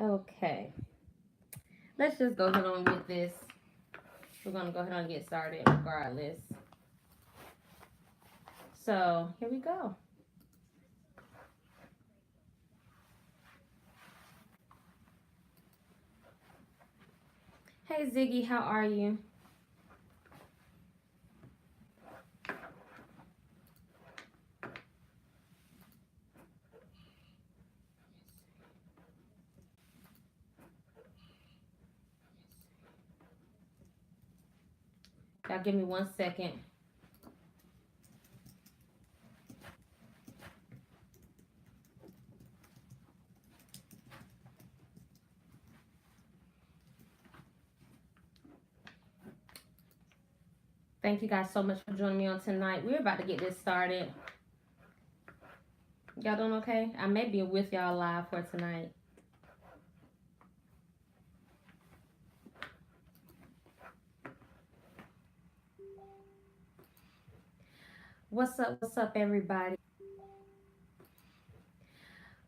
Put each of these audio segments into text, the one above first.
Okay, let's just go ahead on with this. We're gonna go ahead and get started regardless. So here we go. Hey Ziggy, how are you? Y'all give me 1 second. Thank you guys so much for joining me on tonight. We're about to get this started. Y'all doing okay? I may be with y'all live for tonight. What's up, everybody?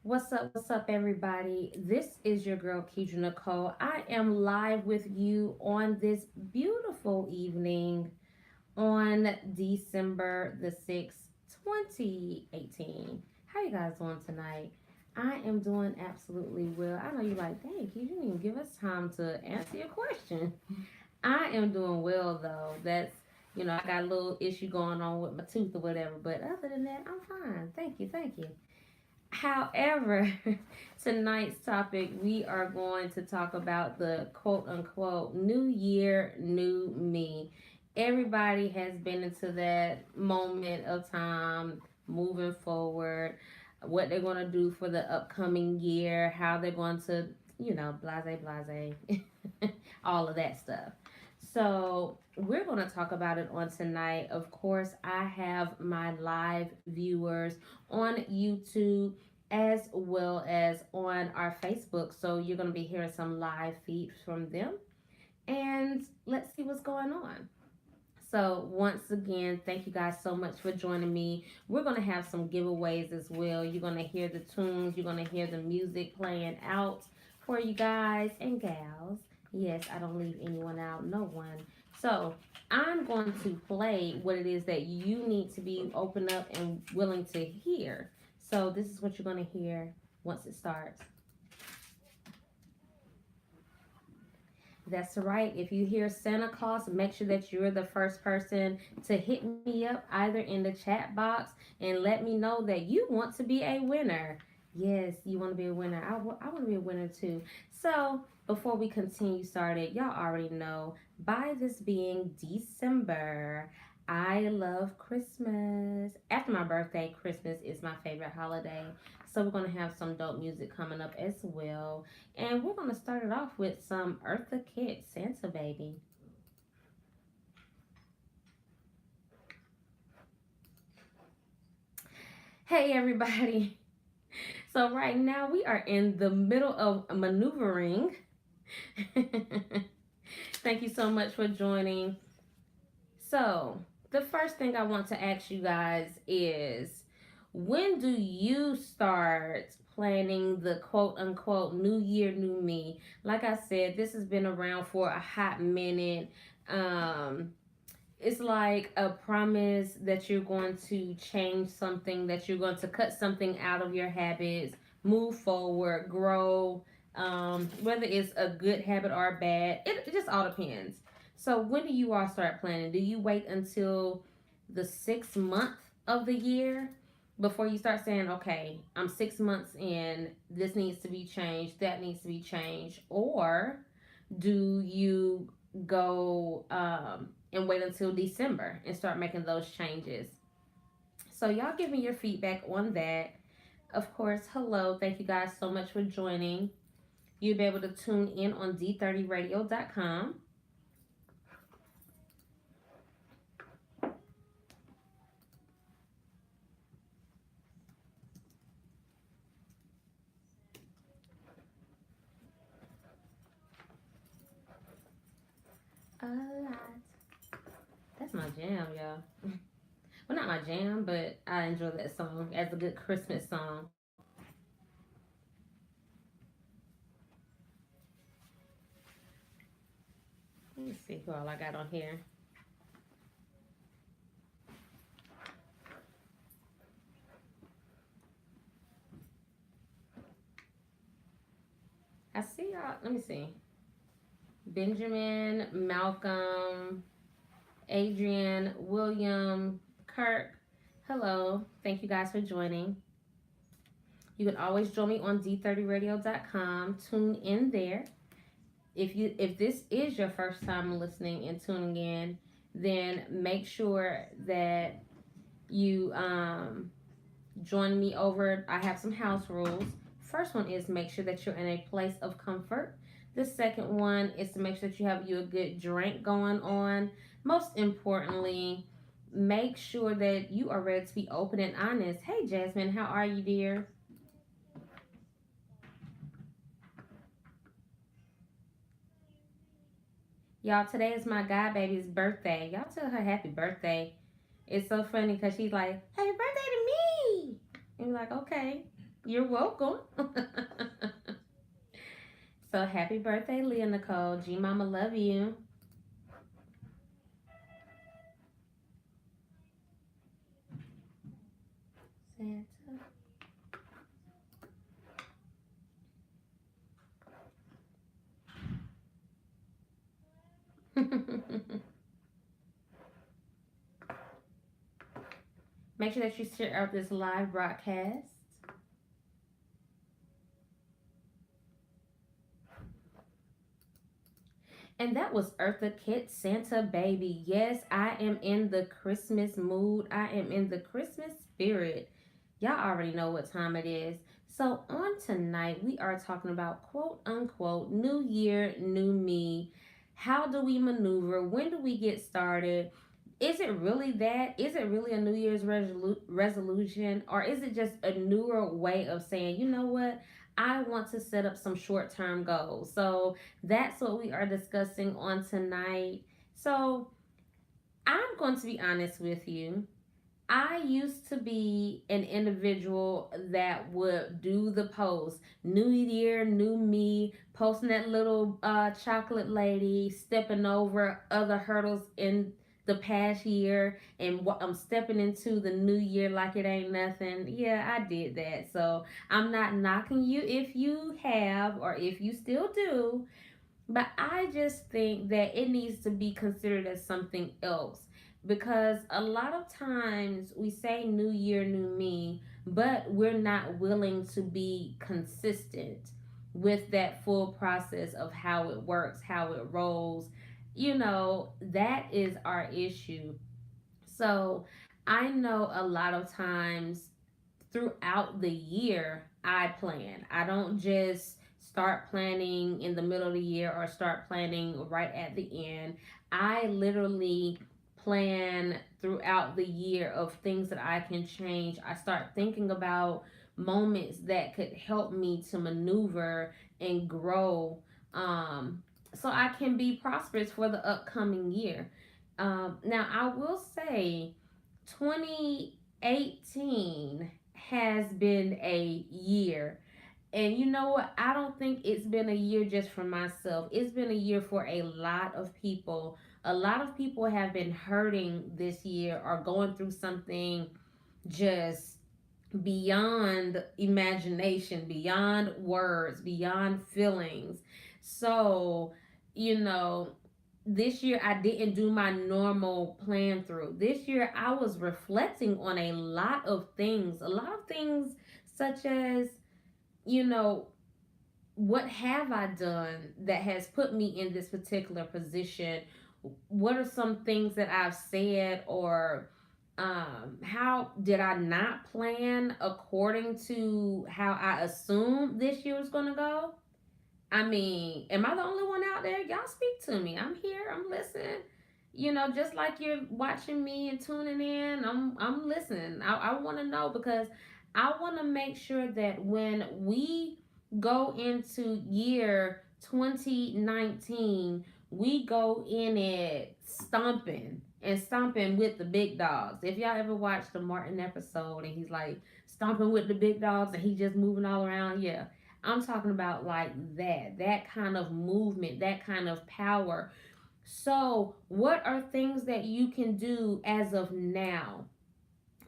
What's up, everybody? This is your girl, Keidra Nicole. I am live with you on this beautiful evening on December the 6th, 2018. How you guys doing tonight? I am doing absolutely well. I know you're like, dang, you didn't even give us time to answer your question. I am doing well though. I got a little issue going on with my tooth or whatever, but other than that, I'm fine. Thank you. However, tonight's topic, we are going to talk about the quote unquote new year, new me. Everybody has been into that moment of time moving forward, what they're going to do for the upcoming year, how they're going to, blase, all of that stuff. So, we're going to talk about it on tonight. Of course, I have my live viewers on YouTube as well as on our Facebook. So, you're going to be hearing some live feeds from them. And let's see what's going on. So, once again, thank you guys so much for joining me. We're going to have some giveaways as well. You're going to hear the tunes, you're going to hear the music playing out for you guys and gals. Yes, I don't leave anyone out, no one. So, I'm going to play what it is that you need to be open up and willing to hear. So, this is what you're going to hear once it starts. That's right. If you hear Santa Claus, make sure that you're the first person to hit me up either in the chat box and let me know that you want to be a winner. Yes, you want to be a winner. I want to be a winner too. So, before we continue started, y'all already know by this being December, I love Christmas. After my birthday, Christmas is my favorite holiday. So, we're going to have some dope music coming up as well. And we're going to start it off with some Eartha Kitt, Santa Baby. Hey, everybody. So, right now we are in the middle of maneuvering. Thank you so much for joining. So, the first thing I want to ask you guys is when do you start planning the quote unquote new year, new me? Like I said, this has been around for a hot minute. Um, it's like a promise that you're going to change something, that you're going to cut something out of your habits, move forward, grow, whether it's a good habit or a bad, it just all depends. So when do you all start planning? Do you wait until the 6th month of the year before you start saying, okay, I'm 6 months in, this needs to be changed, that needs to be changed? Or do you go and wait until December and start making those changes? So, y'all give me your feedback on that. Of course, hello. Thank you guys so much for joining. You'll be able to tune in on D30radio.com. A lot. That's my jam, y'all. Well, not my jam, but I enjoy that song as a good Christmas song. Let me see who all I got on here. I see y'all. Let me see. Benjamin, Malcolm, Adrian, William, Kirk. Hello. Thank you guys for joining. You can always join me on d30radio.com. Tune in there. If this is your first time listening and tuning in, then make sure that you join me over. I have some house rules. First one is make sure that you're in a place of comfort. The second one is to make sure that you have you a good drink going on. Most importantly, make sure that you are ready to be open and honest. Hey Jasmine, how are you, dear? Y'all, today is my god baby's birthday. Y'all tell her happy birthday. It's so funny because she's like, happy birthday to me. And you're like, okay, you're welcome. So happy birthday, Leah Nicole. G Mama love you. Santa. Make sure that you share out this live broadcast. And that was Eartha Kitt, Santa Baby. Yes, I am in the Christmas mood. I am in the Christmas spirit. Y'all already know what time it is. So, on tonight, we are talking about quote unquote new year, new me. How do we maneuver? When do we get started? Is it really that? Is it really a New Year's resolution? Or is it just a newer way of saying, you know what? I want to set up some short term goals. So that's what we are discussing on tonight. So I'm going to be honest with you. I used to be an individual that would do the post, New Year, new me, posting that little chocolate lady, stepping over other hurdles in the past year, and I'm stepping into the new year like it ain't nothing. Yeah, I did that. So I'm not knocking you if you have or if you still do, but I just think that it needs to be considered as something else because a lot of times we say new year, new me, but we're not willing to be consistent with that full process of how it works, how it rolls. That is our issue. So I know a lot of times throughout the year I plan. I don't just start planning in the middle of the year or start planning right at the end. I literally plan throughout the year of things that I can change. I start thinking about moments that could help me to maneuver and grow so I can be prosperous for the upcoming year. Now, I will say 2018 has been a year. And you know what? I don't think it's been a year just for myself. It's been a year for a lot of people. A lot of people have been hurting this year or going through something just beyond imagination, beyond words, beyond feelings. So, you know, this year I didn't do my normal plan through. This year I was reflecting on a lot of things such as, you know, what have I done that has put me in this particular position? What are some things that I've said or how did I not plan according to how I assumed this year was going to go? I mean, am I the only one out there? Y'all speak to me. I'm here. I'm listening. Just like you're watching me and tuning in, I'm listening. I want to know because I want to make sure that when we go into year 2019, we go in it stomping with the big dogs. If y'all ever watched the Martin episode and he's like stomping with the big dogs and he's just moving all around, yeah. I'm talking about like that kind of movement, that kind of power. So, what are things that you can do as of now?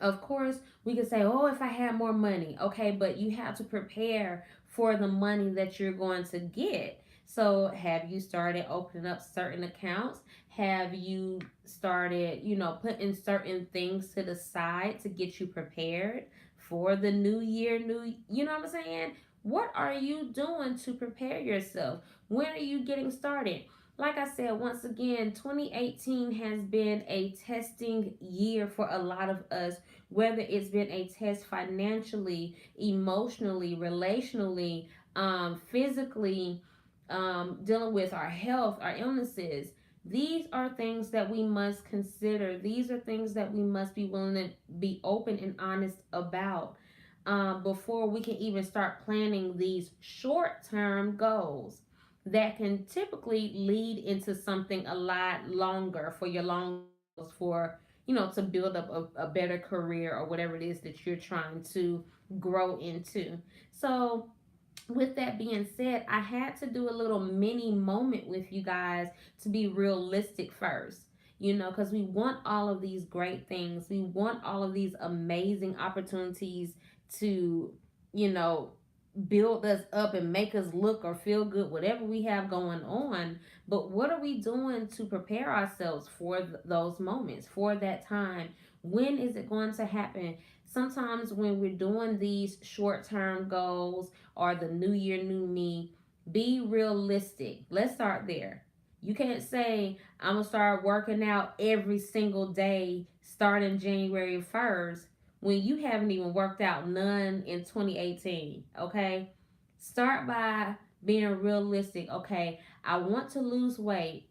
Of course, we could say, oh, if I had more money. Okay, but you have to prepare for the money that you're going to get. So, have you started opening up certain accounts? Have you started, putting certain things to the side to get you prepared for the new year, you know what I'm saying? What are you doing to prepare yourself? When are you getting started? Like I said, once again, 2018 has been a testing year for a lot of us, whether it's been a test financially, emotionally, relationally, physically, dealing with our health, our illnesses. These are things that we must consider. These are things that we must be willing to be open and honest about, before we can even start planning these short term goals that can typically lead into something a lot longer for your long goals, for to build up a better career or whatever it is that you're trying to grow into. So, with that being said, I had to do a little mini moment with you guys to be realistic first. Because we want all of these great things, we want all of these amazing opportunities to, you know, build us up and make us look or feel good, whatever we have going on. But what are we doing to prepare ourselves for those moments, for that time? When is it going to happen? Sometimes when we're doing these short term goals or the new year, new me, be realistic. Let's start there. You can't say, I'm going to start working out every single day starting January 1st when you haven't even worked out none in 2018. Okay? Start by being realistic. Okay, I want to lose weight.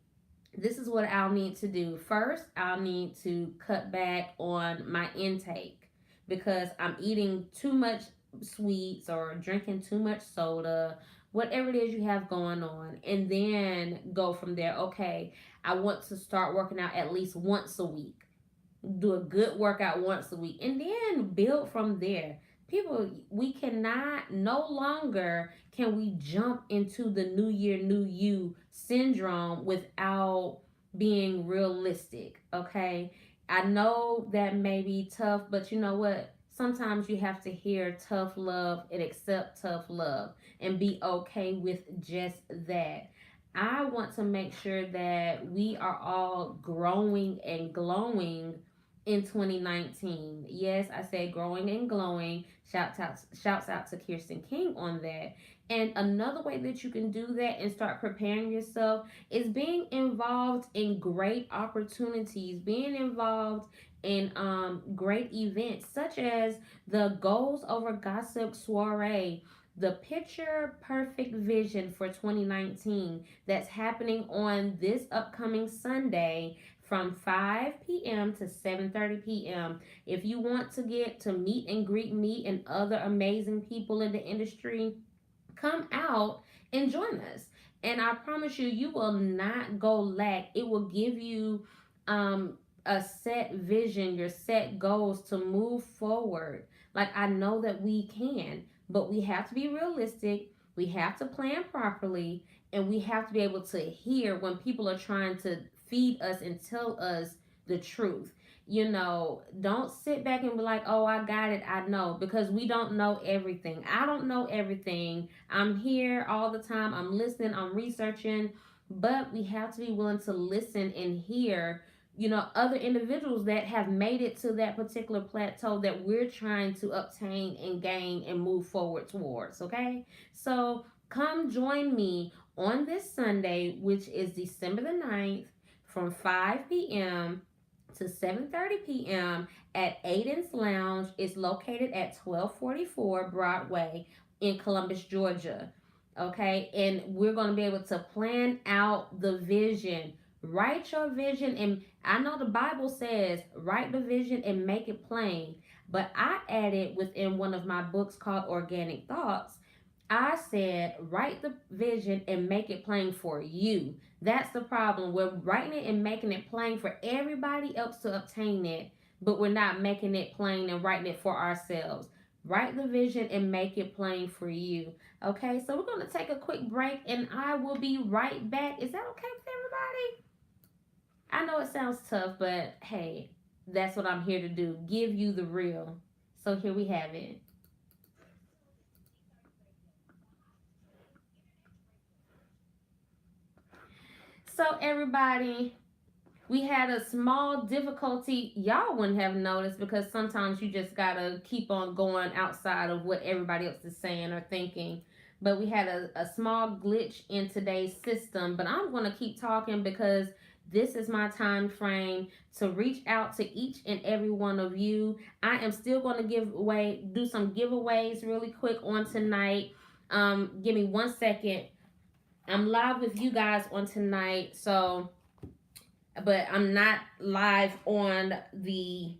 This is what I'll need to do. First, I'll need to cut back on my intake because I'm eating too much sweets or drinking too much soda, whatever it is you have going on. And then go from there. Okay, I want to start working out at least once a week. Do a good workout once a week and then build from there. People, we cannot, no longer can we jump into the new year new you syndrome without being realistic. Okay, I know that may be tough, but you know what, sometimes you have to hear tough love and accept tough love and be okay with just that. I want to make sure that we are all growing and glowing in 2019. Yes, I said growing and glowing. Shouts out to Kirsten King on that. And another way that you can do that and start preparing yourself is being involved in great opportunities, being involved in great events such as the Goals Over Gossip Soiree, the Picture Perfect Vision for 2019 that's happening on this upcoming Sunday from 5 p.m. to 7:30 p.m. If you want to get to meet and greet me and other amazing people in the industry, come out and join us. And I promise you, you will not go lack. It will give you a set vision, your set goals to move forward. Like, I know that we can, but we have to be realistic. We have to plan properly, and we have to be able to hear when people are trying to feed us and tell us the truth. Don't sit back and be like, oh, I got it, I know, because we don't know everything. I don't know everything. I'm here all the time, I'm listening, I'm researching, but we have to be willing to listen and hear, other individuals that have made it to that particular plateau that we're trying to obtain and gain and move forward towards. Okay, so come join me on this Sunday, which is December the 9th, from 5 p.m. to 7:30 p.m. at Aiden's Lounge. It's located at 1244 Broadway in Columbus, Georgia. Okay, and we're going to be able to plan out the vision. Write your vision, and I know the Bible says write the vision and make it plain, but I added within one of my books called Organic Thoughts, I said, write the vision and make it plain for you. That's the problem. We're writing it and making it plain for everybody else to obtain it, but we're not making it plain and writing it for ourselves. Write the vision and make it plain for you. Okay, so we're going to take a quick break and I will be right back. Is that okay with everybody? I know it sounds tough, but hey, that's what I'm here to do. Give you the real. So here we have it. So everybody, we had a small difficulty. Y'all wouldn't have noticed because sometimes you just gotta keep on going outside of what everybody else is saying or thinking. But we had a small glitch in today's system. But I'm gonna keep talking because this is my time frame to reach out to each and every one of you. I am still gonna do some giveaways really quick on tonight. Give me 1 second. I'm live with you guys on tonight, so but I'm not live on the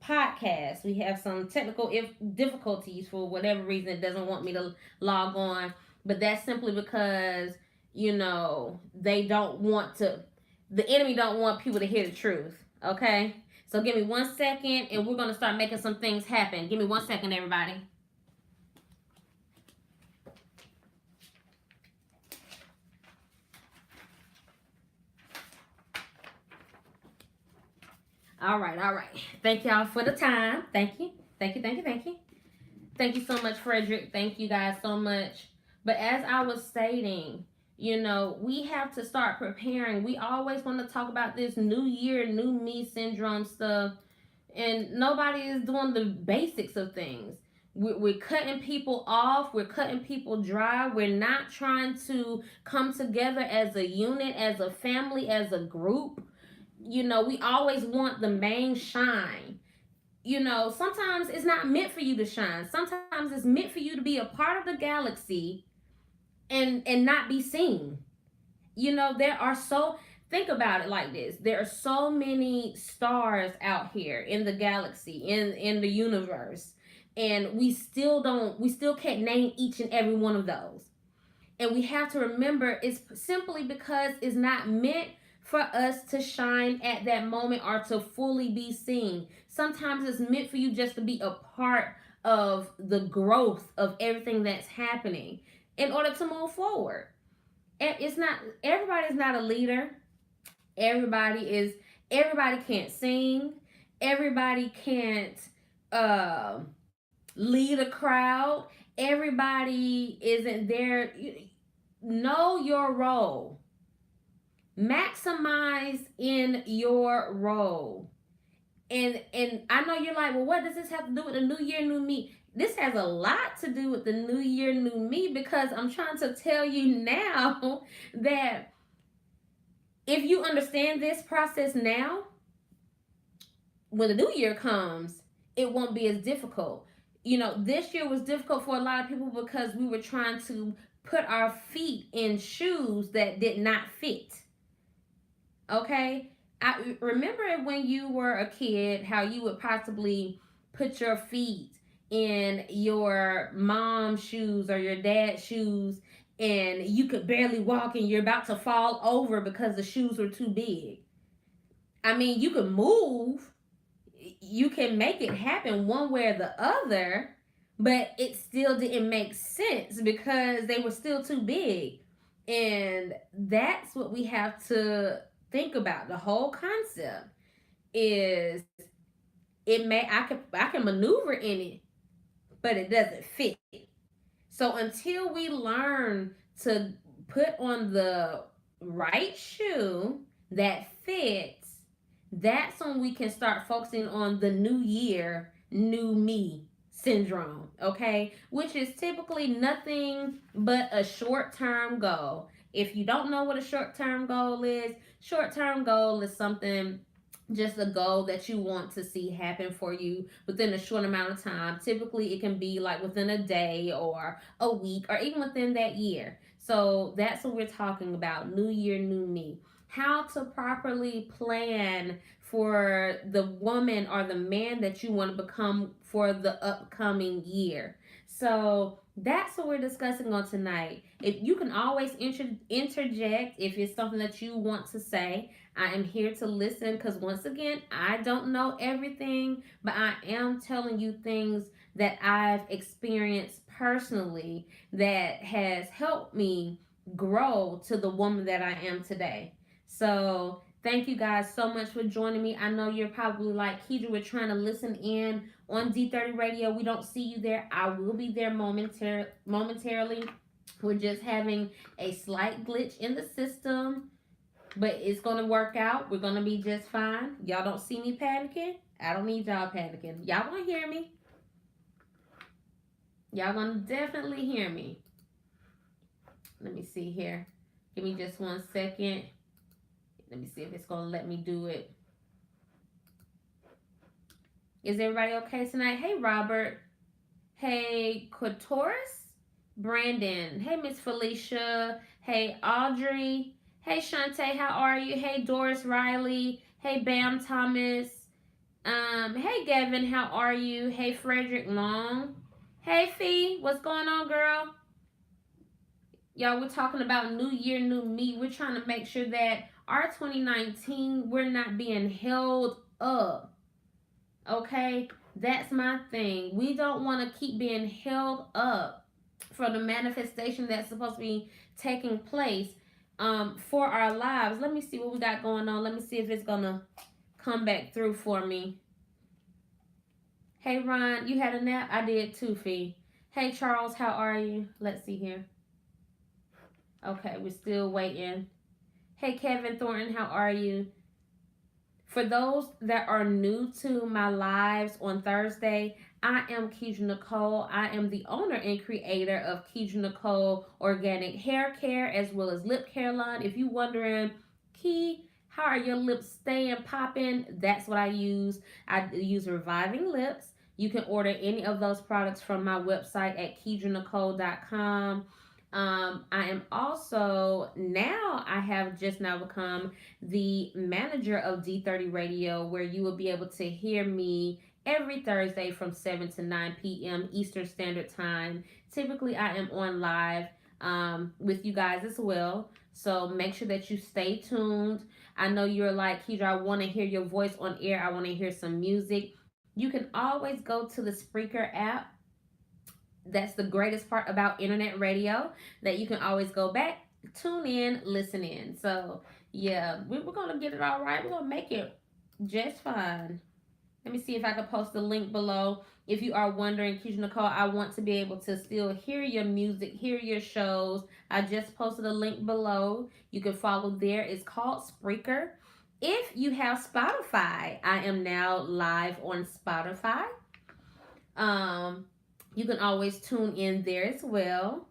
podcast. We have some technical difficulties for whatever reason. It doesn't want me to log on, but that's simply because they don't want to. The enemy don't want people to hear the truth. Okay, so give me 1 second, and we're gonna start making some things happen. Give me 1 second, everybody. All right, all right. Thank y'all for the time. Thank you. Thank you, thank you, thank you. Thank you so much, Frederick. Thank you guys so much. But as I was stating, we have to start preparing. We always want to talk about this new year, new me syndrome stuff, and nobody is doing the basics of things. We're cutting people off, we're cutting people dry, we're not trying to come together as a unit, as a family, as a group. We always want the main shine. Sometimes it's not meant for you to shine. Sometimes it's meant for you to be a part of the galaxy and not be seen. There are so think about it like this. There are so many stars out here in the galaxy, in the universe, and we still can't name each and every one of those. And we have to remember it's simply because it's not meant for us to shine at that moment or to fully be seen. Sometimes it's meant for you just to be a part of the growth of everything that's happening in order to move forward. It's not everybody's not a leader. Everybody is everybody can't sing. Everybody can't uh, lead a crowd. Everybody isn't there. Know your role. Maximize in your role. And I know you're like, well, what does this have to do with the new year, new me? This has a lot to do with the new year, new me, because I'm trying to tell you now that if you understand this process now, when the new year comes, it won't be as difficult. This year was difficult for a lot of people because we were trying to put our feet in shoes that did not fit. Okay? I remember when you were a kid how you would possibly put your feet in your mom's shoes or your dad's shoes and you could barely walk and you're about to fall over because the shoes were too big. I mean, you can move, you can make it happen one way or the other, but it still didn't make sense because they were still too big. And that's what we have to think about. The whole concept is I can maneuver in it, but it doesn't fit. So until we learn to put on the right shoe that fits, that's when we can start focusing on the new year, new me syndrome, okay? Which is typically nothing but a short term goal. If you don't know what a short term goal is something, just a goal that you want to see happen for you within a short amount of time. Typically, it can be like within a day or a week or even within that year. So that's what we're talking about. New year, new me. How to properly plan for the woman or the man that you want to become for the upcoming year. So that's what we're discussing on tonight. If you can always interject if it's something that you want to say. I am here to listen because once again, I don't know everything, but I am telling you things that I've experienced personally that has helped me grow to the woman that I am today. So Thank you guys so much for joining me. I know you're probably like, Keidra, we're trying to listen in on D30 Radio. We don't see you there. I will be there momentarily. We're just having a slight glitch in the system, but it's going to work out. We're going to be just fine. Y'all don't see me panicking. I don't need y'all panicking. Y'all going to hear me. Y'all going to definitely hear me. Let me see here. Give me just 1 second. Let me see if it's going to let me do it. Is everybody okay tonight? Hey, Robert. Hey, Kotoris. Brandon. Hey, Miss Felicia. Hey, Audrey. Hey, Shantae. How are you? Hey, Doris Riley. Hey, Bam Thomas. Hey, Gavin. How are you? Hey, Frederick Long. Hey, Fee. What's going on, girl? Y'all, we're talking about New Year, New Me. We're trying to make sure that our 2019, we're not being held up. Okay? That's my thing. We don't want to keep being held up for the manifestation that's supposed to be taking place for our lives. Let me see what we got going on. Let me see if it's going to come back through for me. Hey, Ron, you had a nap? I did too, Fee. Hey, Charles, how are you? Let's see here. Okay, we're still waiting. Hey, Kevin Thornton, how are you? For those that are new to my lives on Thursday, I am Keidra Nicole. I am the owner and creator of Keidra Nicole Organic Hair Care as well as Lip Care Line. If you're wondering, Key, how are your lips staying popping? That's what I use. I use Reviving Lips. You can order any of those products from my website at KeidraNicole.com. I am also now, I have just now become the manager of D30 Radio, where you will be able to hear me every Thursday from 7 to 9 p.m. Eastern Standard Time. Typically, I am on live with you guys as well. So make sure that you stay tuned. I know you're like, Keidra, I want to hear your voice on air. I want to hear some music. You can always go to the Spreaker app. That's the greatest part about internet radio, that you can always go back, tune in, listen in. So yeah, we're gonna get it all right. We're gonna make it just fine. Let me see if I can post the link below. If you are wondering, Keidra Nicole, I want to be able to still hear your music, hear your shows. I just posted a link below. You can follow there. It's called Spreaker. If you have Spotify, I am now live on Spotify. You can always tune in there as well.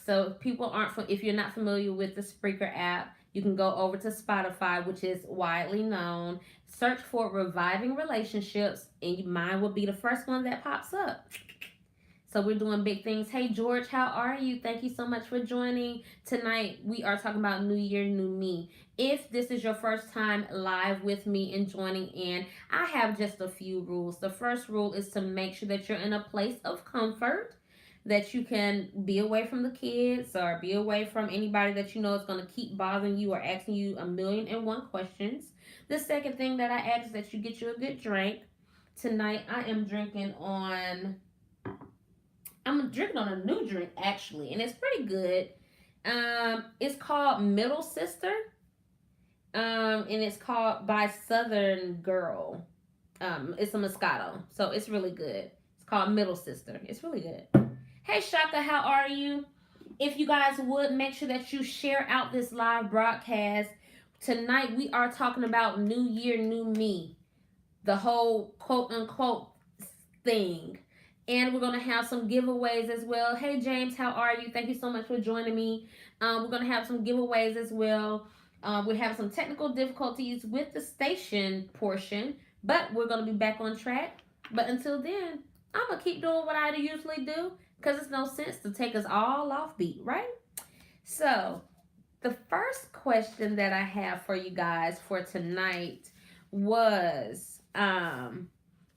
So if you're not familiar with the Spreaker app, you can go over to Spotify, which is widely known. Search for Reviving Relationships, and mine will be the first one that pops up. So we're doing big things. Hey, George, how are you? Thank you so much for joining. Tonight, we are talking about New Year, New Me. If this is your first time live with me and joining in, I have just a few rules. The first rule is to make sure that you're in a place of comfort, that you can be away from the kids or be away from anybody that you know is going to keep bothering you or asking you 1,000,001 questions. The second thing that I ask is that you get you a good drink. Tonight, I'm drinking on a new drink actually, and it's pretty good. It's called Middle Sister. And it's called by Southern Girl. It's a Moscato, so it's really good. It's called Middle Sister. It's really good. Hey Shaka, how are you? If you guys would make sure that you share out this live broadcast. Tonight we are talking about New Year, New Me, the whole quote unquote thing. And we're going to have some giveaways as well. Hey, James, how are you? Thank you so much for joining me. We're going to have some giveaways as well. We have some technical difficulties with the station portion, but we're going to be back on track. But until then, I'm going to keep doing what I usually do, because it's no sense to take us all off beat, right? So the first question that I have for you guys for tonight was...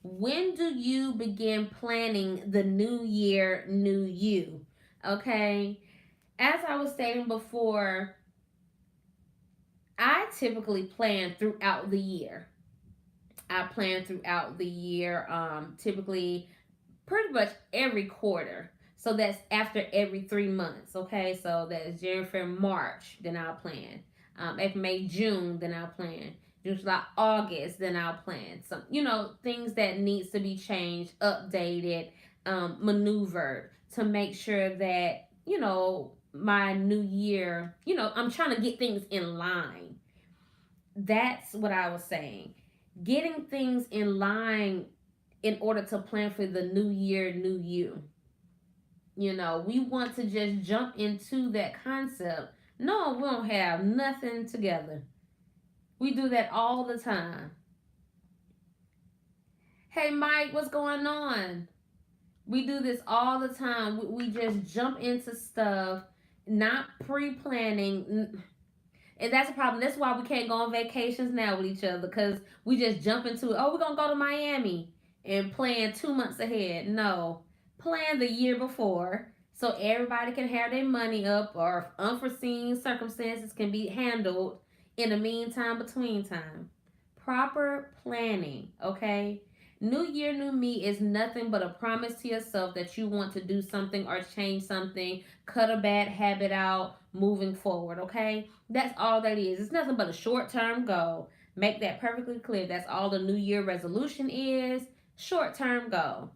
when do you begin planning the new year, new you? Okay. As I was stating before, I typically plan throughout the year. I plan throughout the year, typically pretty much every quarter. So that's after every 3 months. Okay. So that's January, February, March. Then I'll plan. April, May, June, then I'll plan. June, July, August, then I'll plan. Some, things that needs to be changed, updated, maneuvered to make sure that, my new year, I'm trying to get things in line. That's what I was saying. Getting things in line in order to plan for the new year, new you. We want to just jump into that concept. No, we don't have nothing together. We do that all the time. Hey, Mike, what's going on? We do this all the time. We just jump into stuff, not pre planning. And that's a problem. That's why we can't go on vacations now with each other because we just jump into it. Oh, we're going to go to Miami and plan 2 months ahead. No, plan the year before so everybody can have their money up or unforeseen circumstances can be handled in the meantime, between time. Proper planning, okay? New year, new me is nothing but a promise to yourself that you want to do something or change something, cut a bad habit out, moving forward, okay? That's all that is. It's nothing but a short term goal. Make that perfectly clear. That's all the new year resolution is. Short term goal.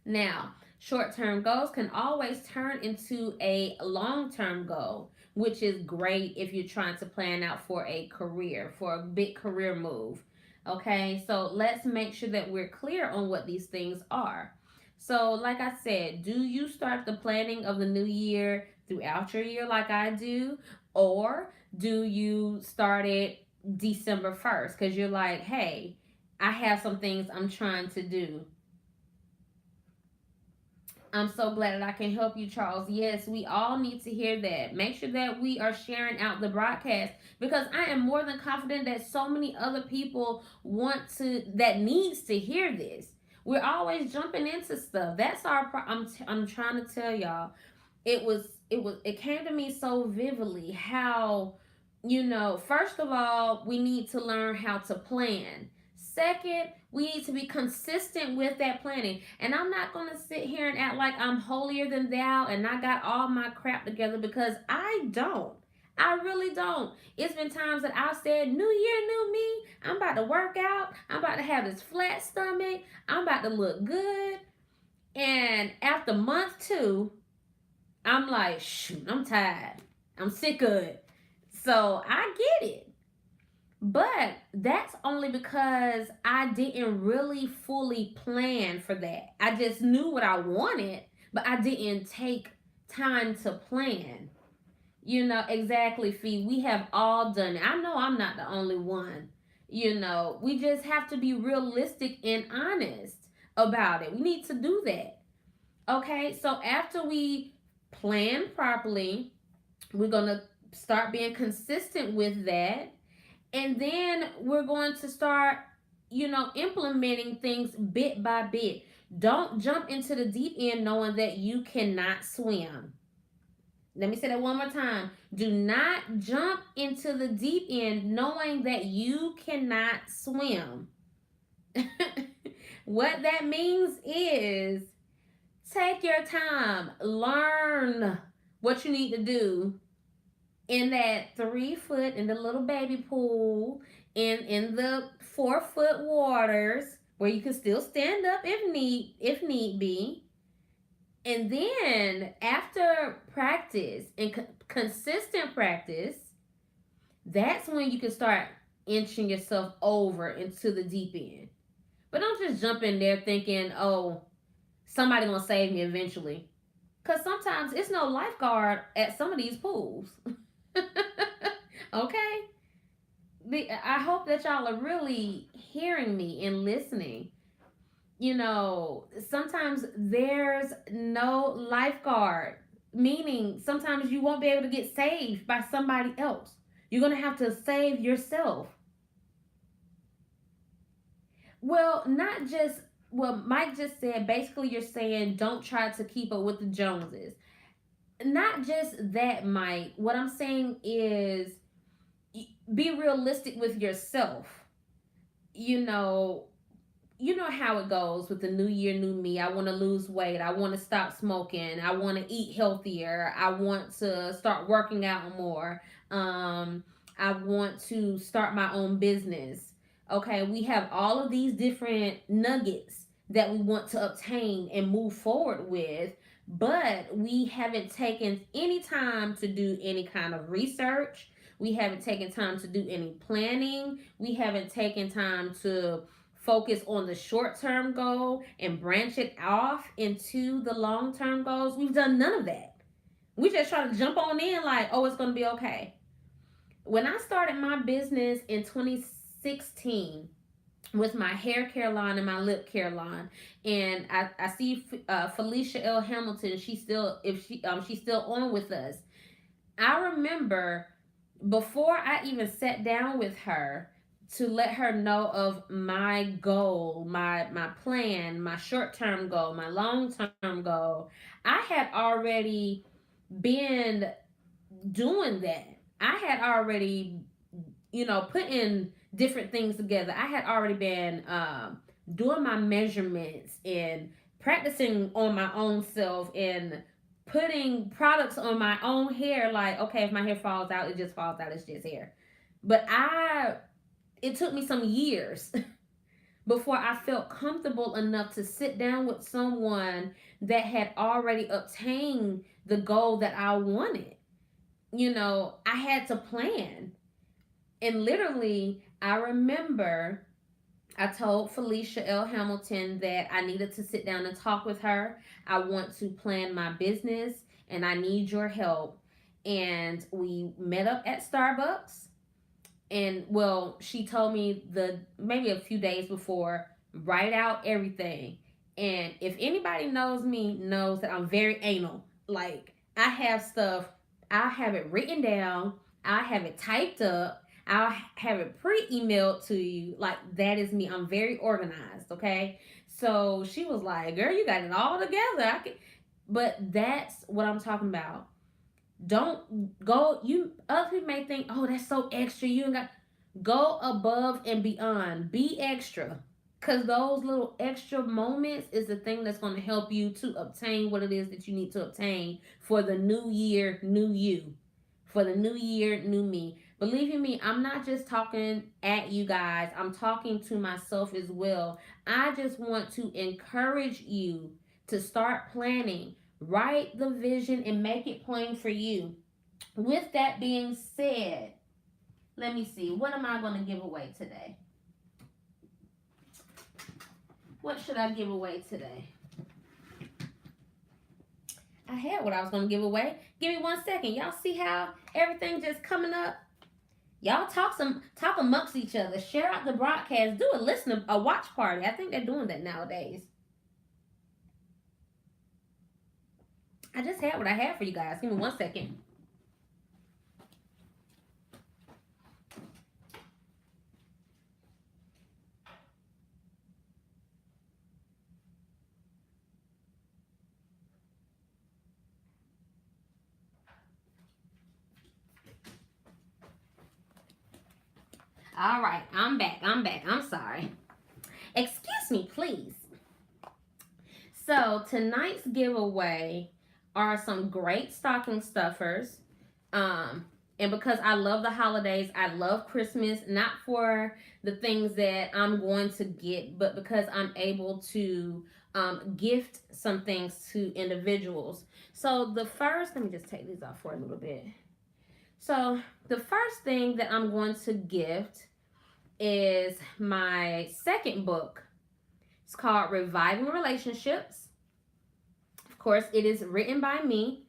Now, short term goals can always turn into a long term goal, which is great if you're trying to plan out for a career, for a big career move. Okay, so let's make sure that we're clear on what these things are. So, like I said, do you start the planning of the new year throughout your year like I do? Or do you start it December 1st? Because you're like, hey, I have some things I'm trying to do. I'm so glad that I can help you, Charles. Yes, we all need to hear that. Make sure that we are sharing out the broadcast because I am more than confident that so many other people that needs to hear this. We're always jumping into stuff. That's I'm trying to tell y'all. It came to me so vividly how, first of all, we need to learn how to plan. Second, we need to be consistent with that planning. And I'm not going to sit here and act like I'm holier than thou and I got all my crap together because I don't. I really don't. It's been times that I've said, new year, new me. I'm about to work out. I'm about to have this flat stomach. I'm about to look good. And after month 2, I'm like, shoot, I'm tired. I'm sick of it. So I get it. But that's only because I didn't really fully plan for that. I just knew what I wanted, but I didn't take time to plan. Exactly, Fee. We have all done it. I know I'm not the only one. We just have to be realistic and honest about it. We need to do that. Okay, so after we plan properly, we're going to start being consistent with that. And then we're going to start, implementing things bit by bit. Don't jump into the deep end knowing that you cannot swim. Let me say that one more time. Do not jump into the deep end knowing that you cannot swim. What that means is take your time, learn what you need to do in that 3 foot in the little baby pool, in the 4 foot waters where you can still stand up if need be. And then after practice and consistent practice, that's when you can start inching yourself over into the deep end. But don't just jump in there thinking, oh, somebody gonna save me eventually. Because sometimes it's no lifeguard at some of these pools. Okay? I hope that y'all are really hearing me and listening. Sometimes there's no lifeguard, meaning sometimes you won't be able to get saved by somebody else. You're going to have to save yourself. Well, not just, well, Mike just said basically you're saying don't try to keep up with the Joneses. Not just that, Mike. What I'm saying is be realistic with yourself. You know, you know how it goes with the new year, new me. I want to lose weight. I want to stop smoking. I want to eat healthier. I want to start working out more. I want to start my own business. Okay, we have all of these different nuggets that we want to obtain and move forward with, but we haven't taken any time to do any kind of research. We haven't taken time to do any planning. We haven't taken time to focus on the short term goal and branch it off into the long term goals. We've done none of that. We just try to jump on in like, oh, it's going to be okay. When I started my business in 2016 with my hair care line and my lip care line, and I see Felicia L. Hamilton. She's still, if she's still on with us. I remember before I even sat down with her to let her know of my goal, my plan, my short term goal, my long term goal. I had already been doing that. I had already, putting different things together. I had already been doing my measurements and practicing on my own self and putting products on my own hair. Like, okay, if my hair falls out, it just falls out. It's just hair. But it took me some years before I felt comfortable enough to sit down with someone that had already obtained the goal that I wanted. I had to plan. And literally, I remember I told Felicia L. Hamilton that I needed to sit down and talk with her. I want to plan my business and I need your help. And we met up at Starbucks. And well, she told me maybe a few days before, write out everything. And if anybody knows me, knows that I'm very anal. Like, I have stuff, I have it written down, I have it typed up, I'll have it pre-emailed to you. Like, that is me. I'm very organized, okay? So she was like, girl, you got it all together. But that's what I'm talking about. Don't go. You other people may think, oh, that's so extra. You ain't got go above and beyond. Be extra. Cause those little extra moments is the thing that's going to help you to obtain what it is that you need to obtain for the new year, new you. For the new year, new me. Believe you me, I'm not just talking at you guys. I'm talking to myself as well. I just want to encourage you to start planning. Write the vision and make it plain for you. With that being said, let me see. What am I going to give away today? What should I give away today? I had what I was going to give away. Give me 1 second. Y'all see how everything just coming up? Y'all talk amongst each other. Share out the broadcast. Do a watch party. I think they're doing that nowadays. I just had what I had for you guys. Give me 1 second. All right, I'm back. I'm sorry. Excuse me, please. So tonight's giveaway are some great stocking stuffers. And because I love the holidays, I love Christmas, not for the things that I'm going to get, but because I'm able to gift some things to individuals. So let me just take these off for a little bit. So the first thing that I'm going to gift is my second book. It's called Reviving Relationships. Of course, it is written by me.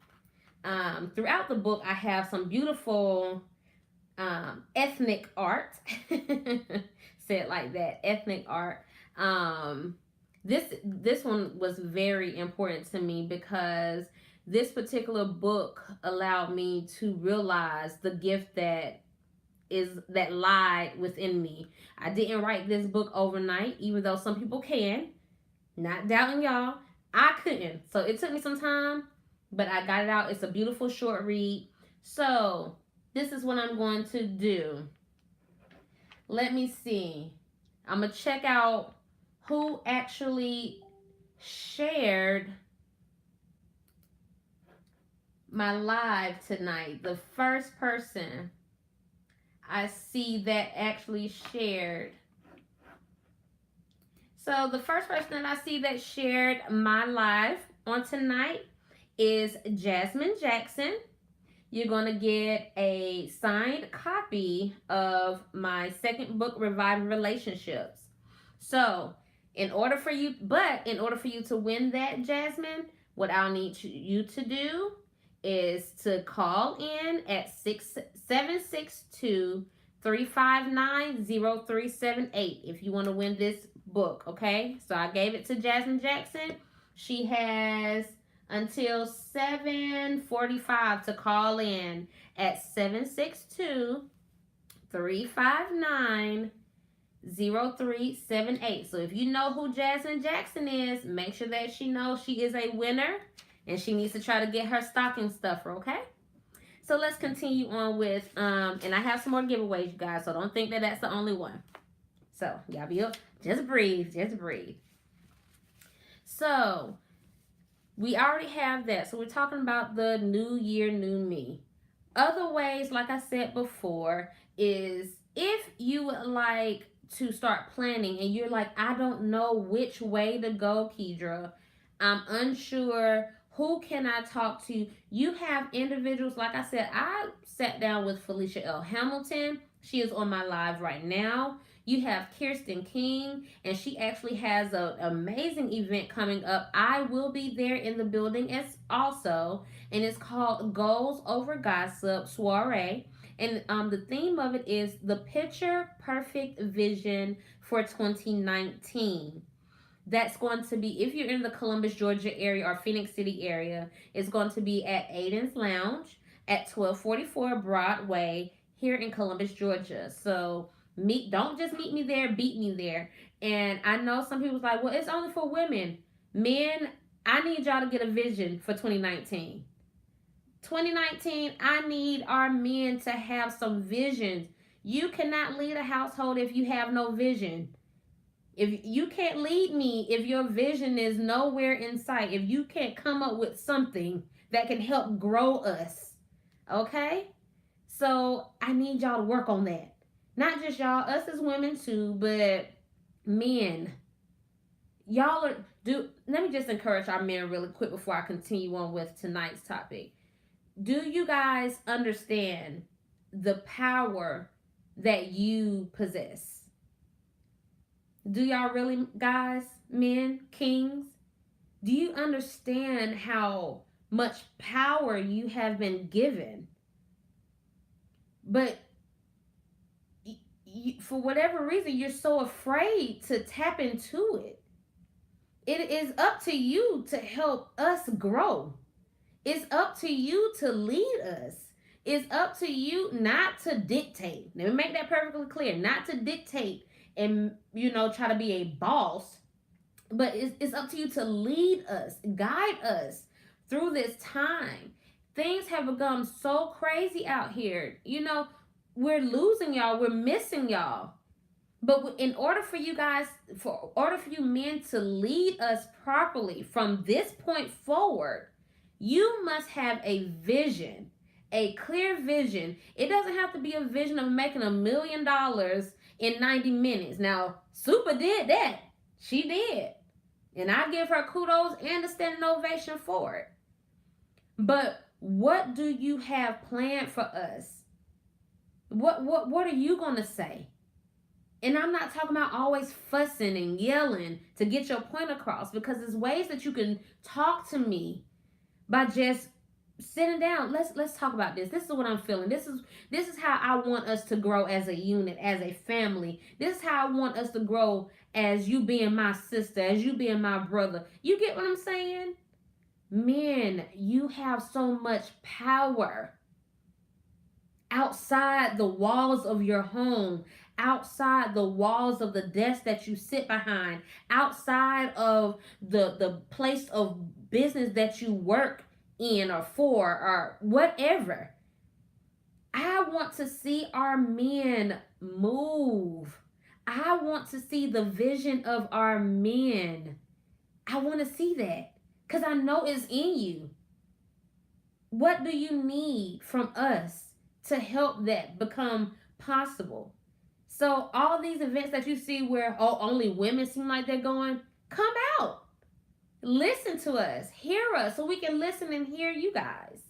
Throughout the book, I have some beautiful ethnic art. Say it like that, ethnic art. This one was very important to me because this particular book allowed me to realize the gift that lied within me. I didn't write this book overnight, even though some people can. Not doubting y'all. I couldn't. So it took me some time, but I got it out. It's a beautiful short read. So this is what I'm going to do. Let me see. I'm going to check out who actually shared my live tonight. The first person. I see that actually shared. So the first person that I see that shared my live on tonight is Jasmine Jackson. You're going to get a signed copy of my second book, Reviving Relationships. So, in order for you to win that, Jasmine, what I'll need you to do is to call in at 762 359 0378 if you want to win this book, okay? So I gave it to Jasmine Jackson. She has until 7:45 to call in at 762 359 0378. So if you know who Jasmine Jackson is, make sure that she knows she is a winner and she needs to try to get her stocking stuffer, okay? So let's continue on with and I have some more giveaways, you guys, so don't think that that's the only one. So y'all be up, just breathe. So we already have that. So we're talking about the new year, new me. Other ways, like I said before, is if you would like to start planning and you're like, I don't know which way to go, Kedra. I'm unsure. Who can I talk to? You have individuals, like I said, I sat down with Felicia L. Hamilton. She is on my live right now. You have Kirsten King, and she actually has an amazing event coming up. I will be there in the building as also, and it's called Goals Over Gossip Soiree. And the theme of it is the Picture Perfect Vision for 2019. That's going to be, if you're in the Columbus, Georgia area or Phoenix City area, it's going to be at Aiden's Lounge at 1244 Broadway here in Columbus, Georgia. So don't just meet me there, beat me there. And I know some people's like, well, it's only for women. Men, I need y'all to get a vision for 2019. 2019, I need our men to have some visions. You cannot lead a household if you have no vision. If you can't lead me, if your vision is nowhere in sight, if you can't come up with something that can help grow us, okay? So I need y'all to work on that. Not just y'all, us as women too, but men. Let me just encourage our men really quick before I continue on with tonight's topic. Do you guys understand the power that you possess? Do y'all really, guys, men, kings? Do you understand how much power you have been given? But for whatever reason, you're so afraid to tap into it. It is up to you to help us grow. It's up to you to lead us. It's up to you not to dictate. Let me make that perfectly clear. Not to dictate and, try to be a boss. But it's up to you to lead us, guide us through this time. Things have become so crazy out here. We're losing y'all. We're missing y'all. But in order for you men to lead us properly from this point forward, you must have a vision, a clear vision. It doesn't have to be a vision of making $1 million in 90 minutes. Now, Super did that. She did. And I give her kudos and a standing ovation for it. But what do you have planned for us? What are you going to say? And I'm not talking about always fussing and yelling to get your point across, because there's ways that you can talk to me by just sitting down. Let's talk about this. This is what I'm feeling. This is how I want us to grow as a unit, as a family. This is how I want us to grow as you being my sister, as you being my brother. You get what I'm saying? Men, you have so much power outside the walls of your home, outside the walls of the desk that you sit behind, outside of the place of business that you work in or for or whatever. I want to see our men move. I want to see the vision of our men. I want to see that because I know it's in you. What do you need from us to help that become possible. So all these events that you see where only women seem like they're going, come out. Listen to us, hear us, so we can listen and hear you guys.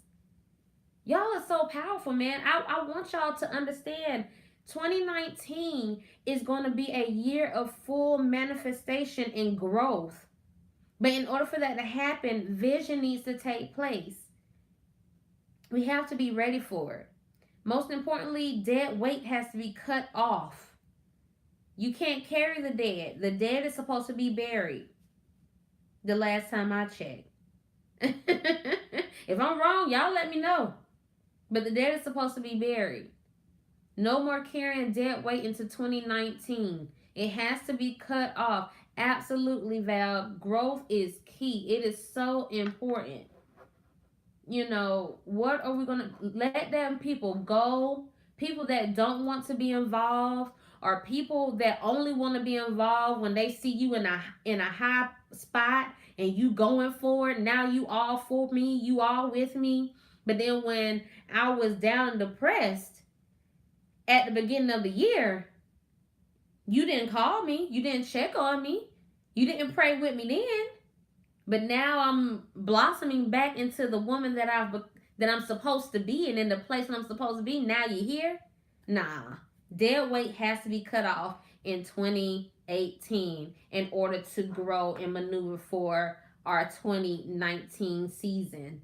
Y'all are so powerful, man. I want y'all to understand 2019 is going to be a year of full manifestation and growth. But in order for that to happen, vision needs to take place. We have to be ready for it. Most importantly, dead weight has to be cut off. You can't carry the dead. The dead is supposed to be buried. The last time I checked. If I'm wrong, y'all let me know. But the dead is supposed to be buried. No more carrying dead weight into 2019. It has to be cut off. Absolutely, Val. Growth is key. It is so important. You know, what are we going to let them people go? People that don't want to be involved, or people that only want to be involved when they see you in a high spot and you going for it. Now you all for me, you all with me. But then when I was down and depressed at the beginning of the year, you didn't call me, you didn't check on me, you didn't pray with me then. But now I'm blossoming back into the woman that I'm supposed to be, and in the place that I'm supposed to be. Now you're here? Nah. Dead weight has to be cut off in 2018 in order to grow and maneuver for our 2019 season.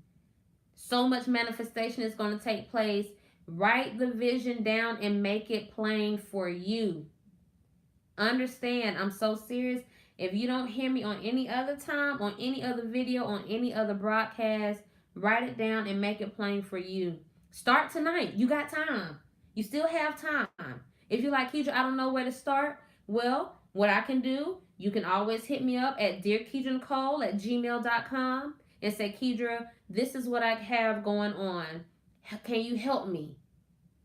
So much manifestation is going to take place. Write the vision down and make it plain for you. Understand, I'm so serious. If you don't hear me on any other time, on any other video, on any other broadcast, write it down and make it plain for you. Start tonight. You got time. You still have time. If you're like, Kedra, I don't know where to start. Well, what I can do, you can always hit me up at dearkedronicole@gmail.com and say, Kedra, this is what I have going on. Can you help me?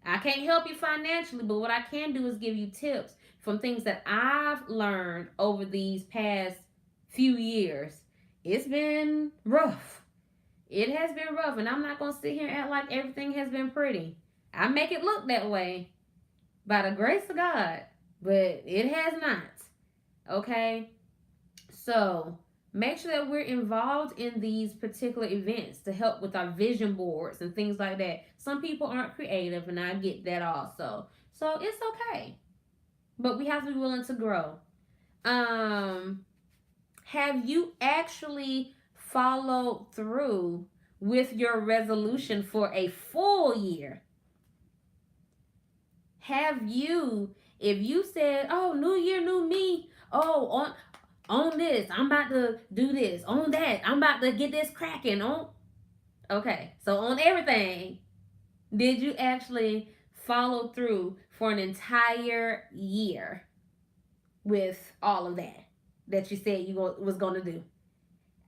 I can't help you financially, but what I can do is give you tips from things that I've learned over these past few years. It's been rough. It has been rough, and I'm not going to sit here and act like everything has been pretty. I make it look that way by the grace of God, but it has not. Okay? So, make sure that we're involved in these particular events to help with our vision boards and things like that. Some people aren't creative, and I get that also. So, it's okay. But we have to be willing to grow. Have you actually followed through with your resolution for a full year? Have you, if you said, oh, new year, new me, oh, on this, I'm about to do this, on that, I'm about to get this cracking, on, okay, so on everything, did you actually follow through for an entire year with all of that you said you was going to do?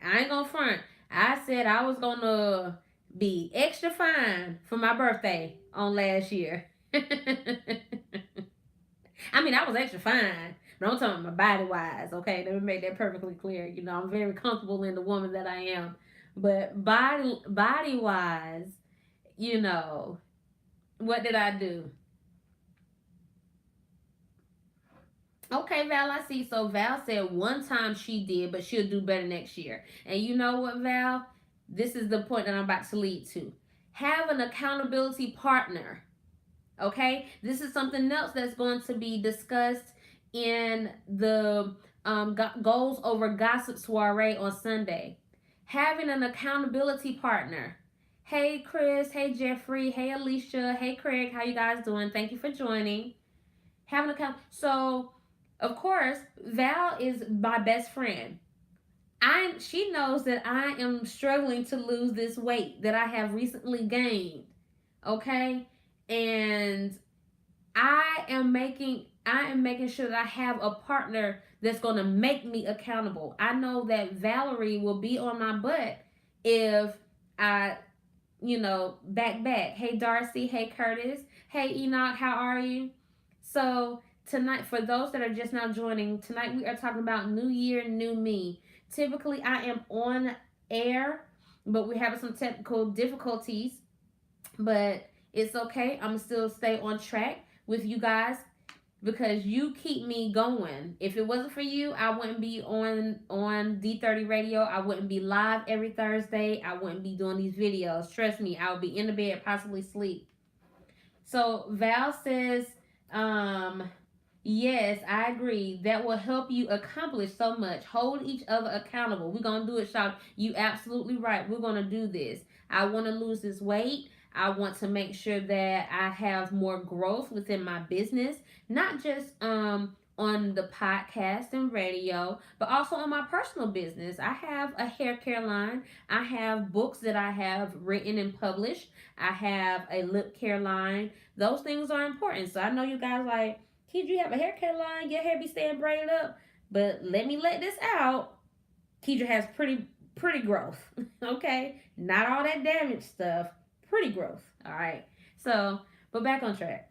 I ain't gonna front. I said I was gonna be extra fine for my birthday on last year. I mean, I was extra fine, but I'm talking about body wise, okay? Let me make that perfectly clear. You know, I'm very comfortable in the woman that I am. But body wise, you know, what did I do? Okay, Val, I see. So Val said one time she did, but she'll do better next year. And you know what, Val? This is the point that I'm about to lead to. Have an accountability partner. Okay, this is something else that's going to be discussed in the goals over gossip soiree on Sunday. Having an accountability partner. Hey Chris, hey Jeffrey, hey Alicia, hey Craig, how you guys doing? Thank you for joining. Having an account. So, of course, Val is my best friend. She knows that I am struggling to lose this weight that I have recently gained. Okay? And I am making sure that I have a partner that's going to make me accountable. I know that Valerie will be on my butt if I, back. Hey Darcy, hey Curtis, hey Enoch, how are you? So tonight, for those that are just now joining, tonight we are talking about New Year, New Me. Typically I am on air, but we're having some technical difficulties, but it's okay. I'm still stay on track. with you guys because you keep me going. If it wasn't for you, I wouldn't be on D30 Radio. I wouldn't be live every Thursday. I wouldn't be doing these videos. Trust me, I would be in the bed, possibly sleep. So Val says, yes, I agree. That will help you accomplish so much. Hold each other accountable. We're gonna do it, Shop. You absolutely right. We're gonna do this. I want to lose this weight. I want to make sure that I have more growth within my business, not just on the podcast and radio, but also on my personal business. I have a hair care line. I have books that I have written and published. I have a lip care line. Those things are important. So I know you guys like, Kid, you have a hair care line, your hair be staying braided up. But let this out. Kedra has pretty growth. Okay? Not all that damaged stuff. Pretty growth. Alright. So, but back on track.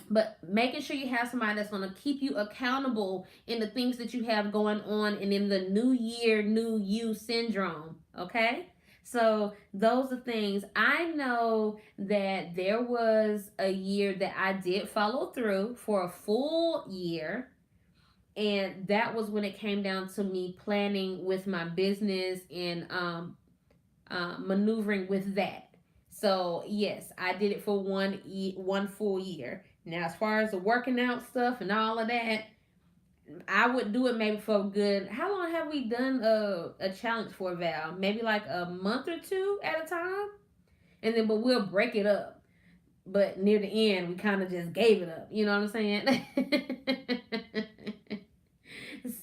But making sure you have somebody that's going to keep you accountable in the things that you have going on and in the new year, new you syndrome. Okay? So those are things. I know that there was a year that I did follow through for a full year. And that was when it came down to me planning with my business and maneuvering with that. So yes, I did it for one full year. Now, as far as the working out stuff and all of that, I would do it maybe for a good. How long have we done a challenge for, Val? Maybe like a month or two at a time, and then but we'll break it up. But near the end, we kind of just gave it up. You know what I'm saying?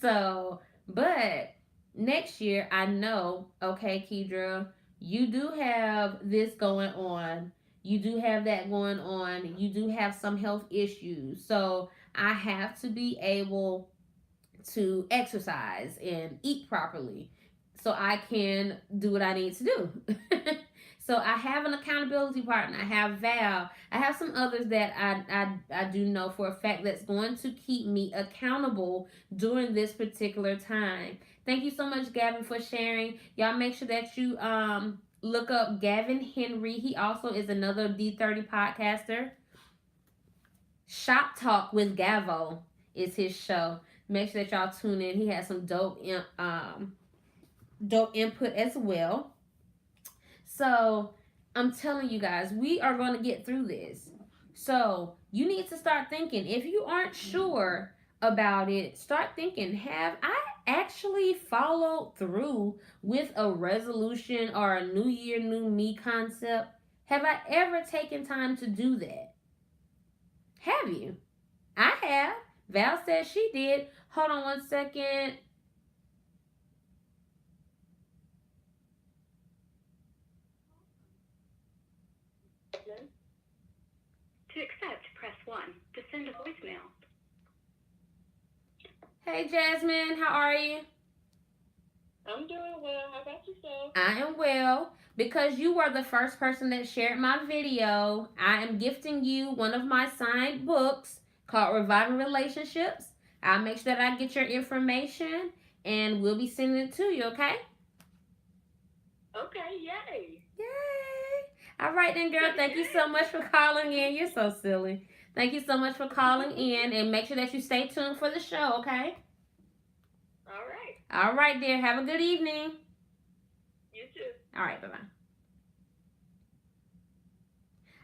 So, but next year, I know. Okay, Kedra, you do have this going on. You do have that going on. You do have some health issues. So I have to be able to exercise and eat properly so I can do what I need to do. So I have an accountability partner. I have Val. I have some others that I do know for a fact that's going to keep me accountable during this particular time. Thank you so much, Gavin, for sharing. Y'all make sure that you look up Gavin Henry. He also is another D30 podcaster. Shop Talk with Gavo is his show. Make sure that y'all tune in. He has some dope input as well. So I'm telling you guys, we are going to get through this. So you need to start thinking. If you aren't sure about it, start thinking, have I actually followed through with a resolution or a new year, new me concept? Have I ever taken time to do that? Have you? I have. Val said she did. Hold on one second. To accept, press 1. To send a voicemail. Hey, Jasmine, how are you? I'm doing well. How about yourself? I am well. Because you were the first person that shared my video, I am gifting you one of my signed books called Reviving Relationships. I'll make sure that I get your information and we'll be sending it to you, okay? Okay, yay. Yay. All right then, girl. Thank you so much for calling in. You're so silly. Thank you so much for calling in, and make sure that you stay tuned for the show, okay? All right. All right, dear. Have a good evening. You too. All right, bye-bye.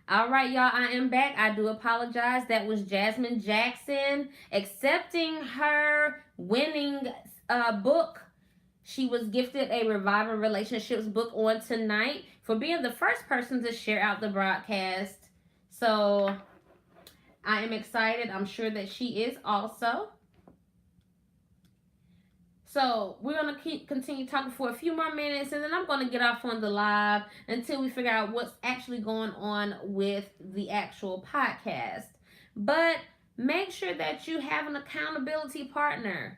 All right, y'all, I am back. I do apologize. That was Jasmine Jackson accepting her winning book. She was gifted a Reviving Relationships book on tonight for being the first person to share out the broadcast. So I am excited. I'm sure that she is also. So we're going to continue talking for a few more minutes, and then I'm going to get off on the live until we figure out what's actually going on with the actual podcast. But make sure that you have an accountability partner.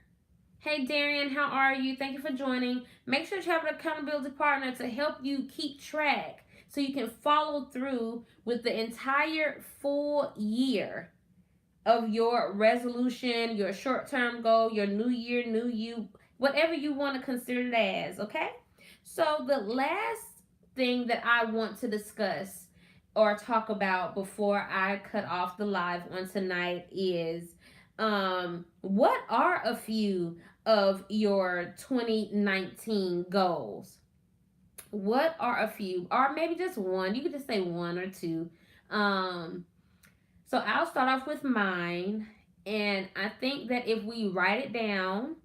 Hey, Darian, how are you? Thank you for joining. Make sure you have an accountability partner to help you keep track so you can follow through with the entire full year of your resolution, your short-term goal, your new year, new you, whatever you want to consider it as, okay? So the last thing that I want to discuss or talk about before I cut off the live on tonight is what are a few of your 2019 goals? What are a few, or maybe just one? You could just say one or two. Um, so I'll start off with mine, and I think that if we write it down,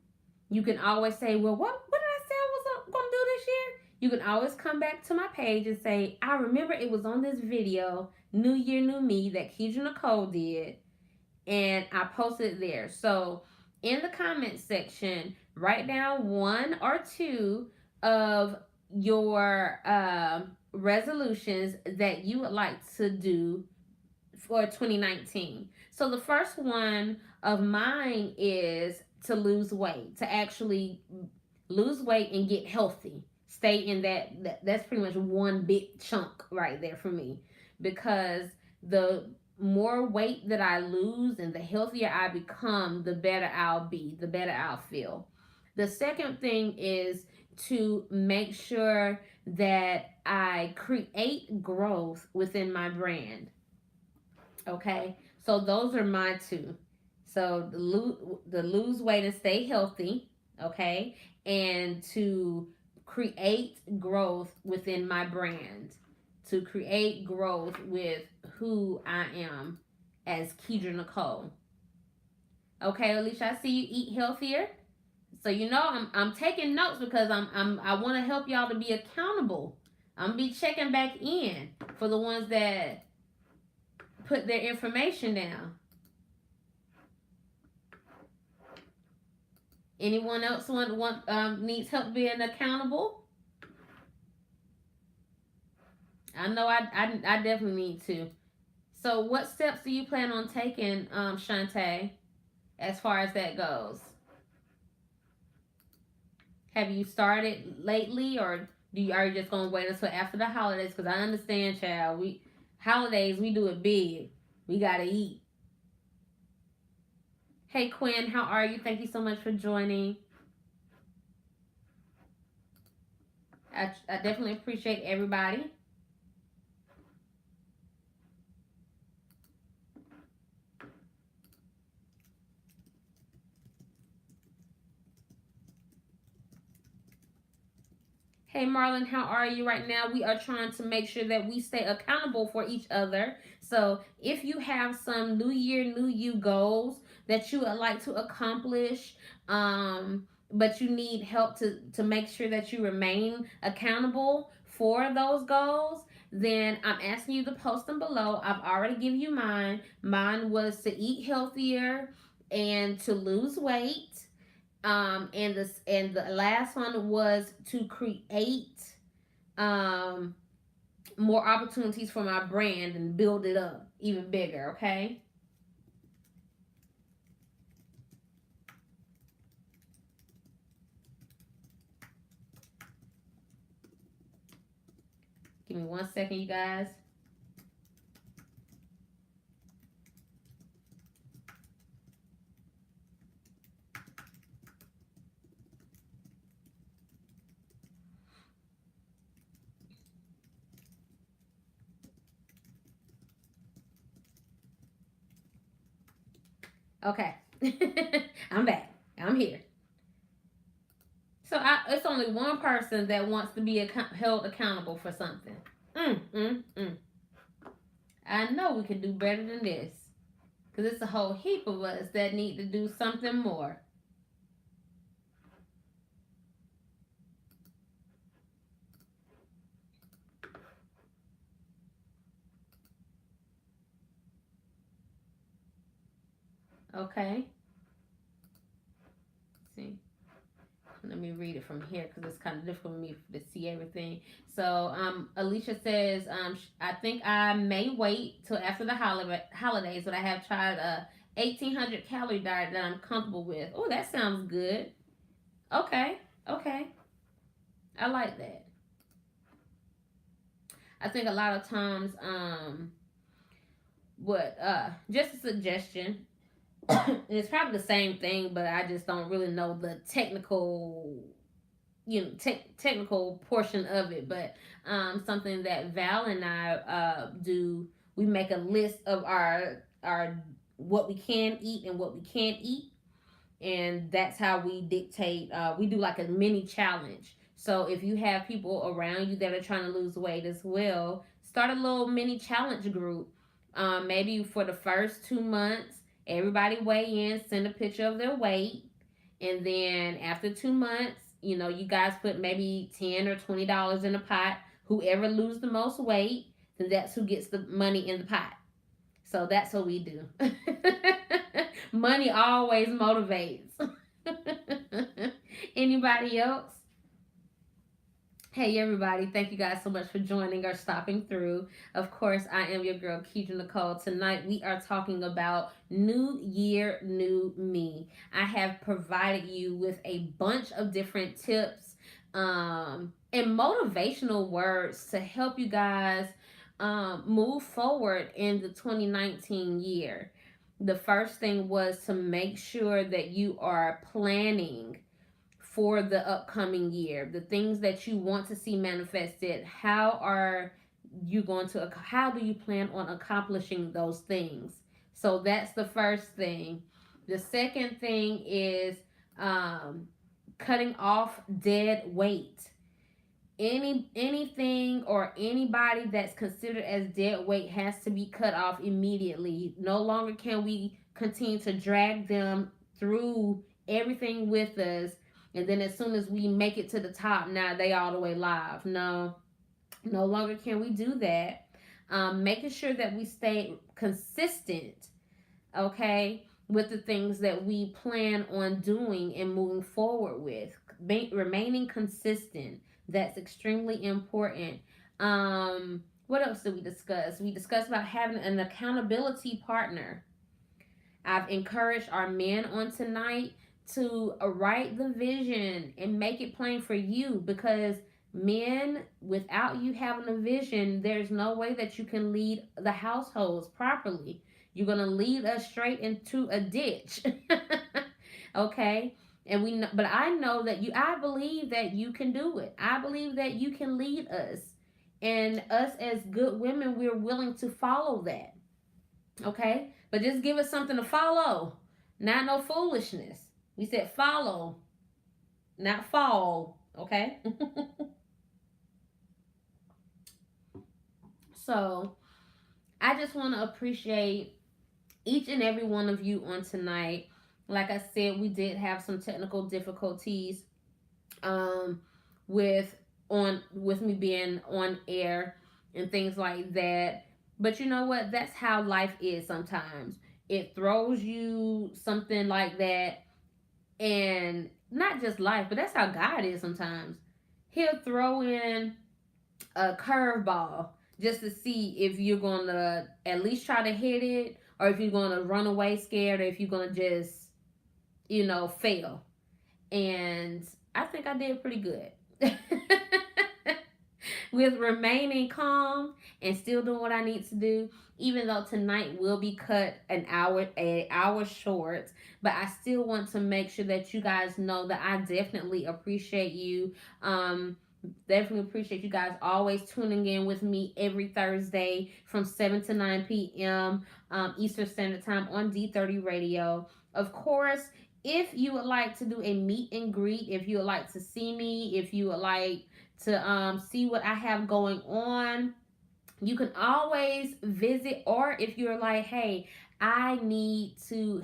you can always say, well, what did I say I was going to do this year? You can always come back to my page and say, I remember it was on this video, New Year, New Me, that Keidra Nicole did, and I posted it there. So in the comment section, write down one or two of your resolutions that you would like to do for 2019. So the first one of mine is to lose weight, to actually lose weight and get healthy. Stay in that's pretty much one big chunk right there for me, because the more weight that I lose and the healthier I become, the better I'll be, the better I'll feel. The second thing is to make sure that I create growth within my brand. Okay, so those are my two. So the lose weight and stay healthy. Okay, and to create growth within my brand, to create growth with who I am as Keidra Nicole. Okay, Alicia, I see you eat healthier. So you know I'm taking notes because I want to help y'all to be accountable. I'm gonna be checking back in for the ones that put their information down. Anyone else needs help being accountable? I know I definitely need to. So what steps do you plan on taking, Shantae, as far as that goes? Have you started lately, or are you just gonna wait until after the holidays? Because I understand, child. Holidays we do it big. We gotta eat. Hey Quinn, how are you? Thank you so much for joining. I definitely appreciate everybody. Hey Marlon, how are you right now? We are trying to make sure that we stay accountable for each other. So if you have some New Year, New You goals that you would like to accomplish, but you need help to make sure that you remain accountable for those goals, then I'm asking you to post them below. I've already given you mine. Mine was to eat healthier and to lose weight. And the last one was to create more opportunities for my brand and build it up even bigger. Okay. Give me 1 second, you guys. Okay. I'm back. I'm here. So it's only one person that wants to be held accountable for something. I know we can do better than this. Because it's a whole heap of us that need to do something more. Okay. Let's see. Let me read it from here because it's kind of difficult for me to see everything. So, Alicia says, I think I may wait till after the holidays, but I have tried a 1,800 calorie diet that I'm comfortable with. Oh, that sounds good. Okay. I like that. I think a lot of times, just a suggestion. It's probably the same thing, but I just don't really know the technical, technical portion of it, but something that Val and I do. We make a list of our what we can eat and what we can't eat, and that's how we dictate. We do like a mini challenge. So if you have people around you that are trying to lose weight as well, start a little mini challenge group. Maybe for the first 2 months, everybody weigh in, send a picture of their weight, and then after 2 months, you guys put maybe $10 or $20 in the pot. Whoever loses the most weight, then that's who gets the money in the pot. So that's what we do. Money always motivates. Anybody else? Hey everybody, thank you guys so much for joining or stopping through. Of course, I am your girl Keidra Nicole. Tonight we are talking about New Year, New Me. I have provided you with a bunch of different tips and motivational words to help you guys move forward in the 2019 year. The first thing was to make sure that you are planning for the upcoming year, the things that you want to see manifested. How do you plan on accomplishing those things? So that's the first thing. The second thing is cutting off dead weight. Anything or anybody that's considered as dead weight has to be cut off immediately. No longer can we continue to drag them through everything with us, and then as soon as we make it to the top, now they all the way live. No longer can we do that. Making sure that we stay consistent, okay, with the things that we plan on doing and moving forward with. Remaining consistent. That's extremely important. What else did we discuss? We discussed about having an accountability partner. I've encouraged our men on tonight to write the vision and make it plain for you, because men, without you having a vision, there's no way that you can lead the households properly. You're going to lead us straight into a ditch. Okay? And but I know that I believe that you can do it. I believe that you can lead us. And us as good women, we're willing to follow that. Okay? But just give us something to follow. Not no foolishness. We said follow, not fall. Okay? So, I just want to appreciate each and every one of you on tonight. Like I said, we did have some technical difficulties with me being on air and things like that. But you know what? That's how life is sometimes. It throws you something like that, and not just life, but that's how God is sometimes. He'll throw in a curveball just to see if you're going to at least try to hit it, or if you're going to run away scared, or if you're going to just fail. And I think I did pretty good with remaining calm and still doing what I need to do, even though tonight will be cut an hour short. But I still want to make sure that you guys know that I definitely appreciate you. Definitely appreciate you guys always tuning in with me every Thursday from 7 to 9 p.m. Eastern Standard Time on D30 Radio. Of course, if you would like to do a meet and greet, if you would like to see me, if you would like to see what I have going on, you can always visit. Or if you're like, hey, I need to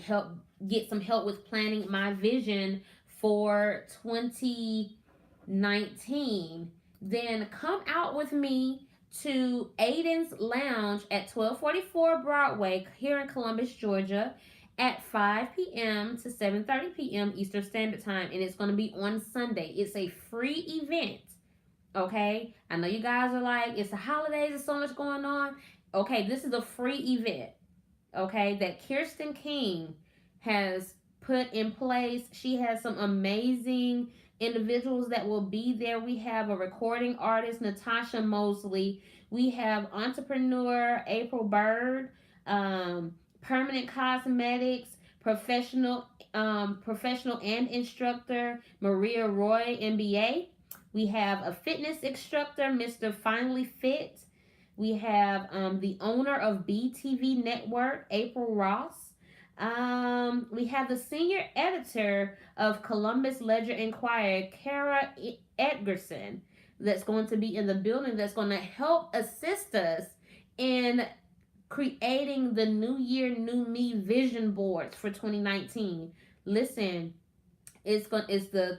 get some help with planning my vision for 2019, then come out with me to Aiden's Lounge at 1244 Broadway here in Columbus, Georgia, at 5 p.m. to 7:30 p.m. Eastern Standard Time, and it's going to be on Sunday. It's a free event, okay? I know you guys are like, it's the holidays, there's so much going on. Okay, this is a free event, okay, that Kirsten King has put in place. She has some amazing individuals that will be there. We have a recording artist, Natasha Mosley. We have entrepreneur April Bird, Permanent Cosmetics professional and instructor Maria Roy, MBA. We have a fitness instructor, Mr. Finally Fit. We have the owner of BTV Network, April Ross. We have the senior editor of Columbus Ledger Inquirer, Kara Edgerson, that's going to be in the building, that's going to help assist us in creating the New Year, New Me vision boards for 2019. Listen, the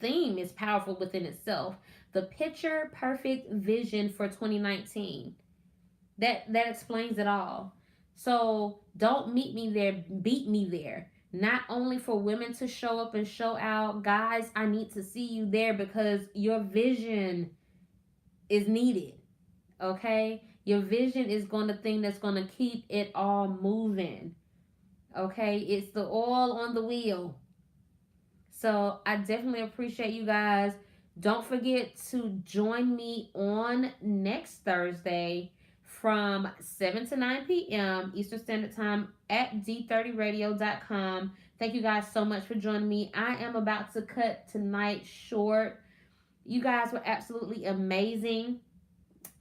theme is powerful within itself. The picture perfect vision for 2019. That explains it all. So don't meet me there, beat me there. Not only for women to show up and show out, guys, I need to see you there because your vision is needed. Okay? Your vision is going to thing that's going to keep it all moving. Okay? It's the oil on the wheel. So I definitely appreciate you guys. Don't forget to join me on next Thursday from 7 to 9 p.m. Eastern Standard Time at d30radio.com. Thank you guys so much for joining me. I am about to cut tonight short. You guys were absolutely amazing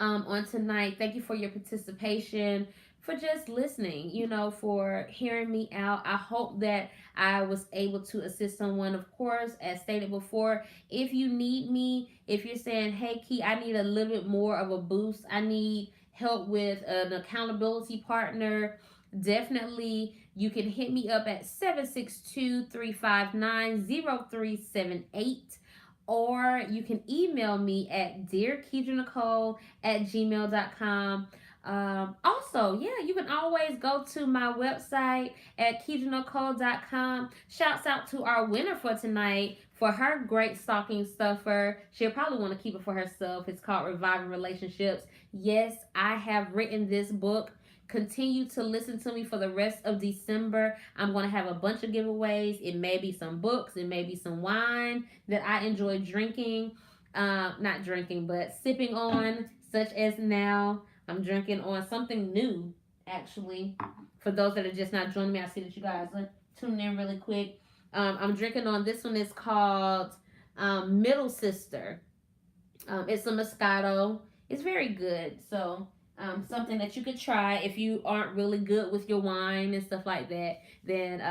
on tonight. Thank you for your participation, for just listening, for hearing me out. I hope that I was able to assist someone. Of course, as stated before, if you need me, if you're saying, hey, Key, I need a little bit more of a boost, I need help with an accountability partner, definitely you can hit me up at 762-359-0378. Or you can email me at dearkeidrenicole@gmail.com. Also, you can always go to my website at keidrenicole.com. Shouts out to our winner for tonight for her great stocking stuffer. She'll probably want to keep it for herself. It's called Reviving Relationships. Yes, I have written this book. Continue to listen to me for the rest of December. I'm going to have a bunch of giveaways. It may be some books. It may be some wine that I enjoy drinking. Not drinking, but sipping on, such as now. I'm drinking on something new, actually. For those that are just not joining me, I see that you guys are tuning in really quick. I'm drinking on, this one is called Middle Sister. It's a Moscato. It's very good. So something that you could try if you aren't really good with your wine and stuff like that. Then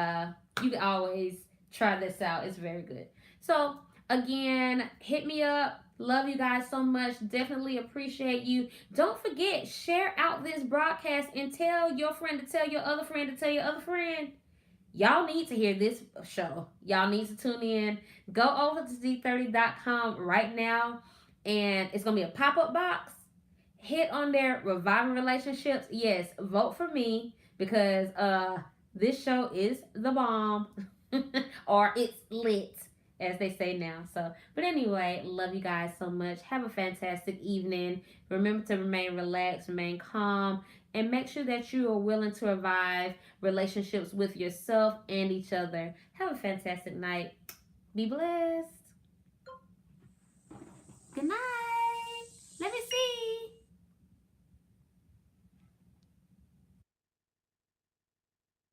you can always try this out. It's very good. So again, hit me up. Love you guys so much. Definitely appreciate you. Don't forget, share out this broadcast and tell your friend to tell your other friend to tell your other friend. Y'all need to hear this show. Y'all need to tune in. Go over to d30.com right now, and it's going to be a pop-up box. Hit on there, Reviving Relationships. Yes, vote for me because this show is the bomb. Or it's lit, as they say now. So, but anyway, love you guys so much. Have a fantastic evening. Remember to remain relaxed, remain calm, and make sure that you are willing to revive relationships with yourself and each other. Have a fantastic night. Be blessed.